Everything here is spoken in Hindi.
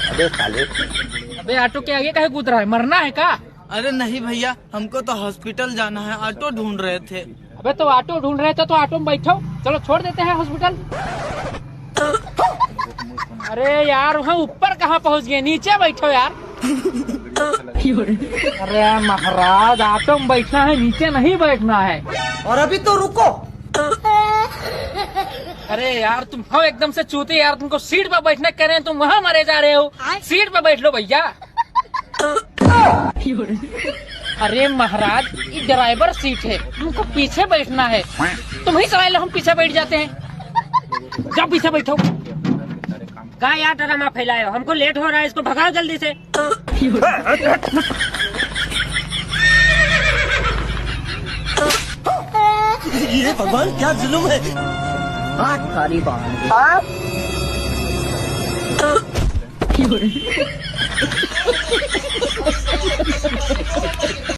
अबे साले, अबे ऑटो के आगे काहे कूद रहा है, मरना है का? अरे नहीं भैया, हमको तो हॉस्पिटल जाना है, ऑटो ढूंढ रहे थे। अबे तो ऑटो ढूंढ रहे थे तो ऑटो में बैठो, चलो छोड़ देते हैं हॉस्पिटल। अरे यार वहाँ ऊपर कहाँ पहुँच गए, नीचे बैठो यार। अरे यार महाराज, ऑटो में बैठना है, नीचे नहीं बैठना है। और अभी तो रुको। अरे यार तुम हो एकदम से चूते यार, तुमको सीट पर बैठने कह रहे हैं, तुम वहाँ मरे जा रहे हो। सीट पर बैठ लो भैया। अरे महाराज, ये ड्राइवर सीट है, तुमको पीछे बैठना है। तुम ही सवाल लो, हम पीछे बैठ जाते हैं। जाओ पीछे बैठो। क्या यार ड्रामा फैलाए हो, हमको लेट हो रहा है, इसको भगाओ जल्दी से। ये भगवान क्या जुल्म है। सारी बात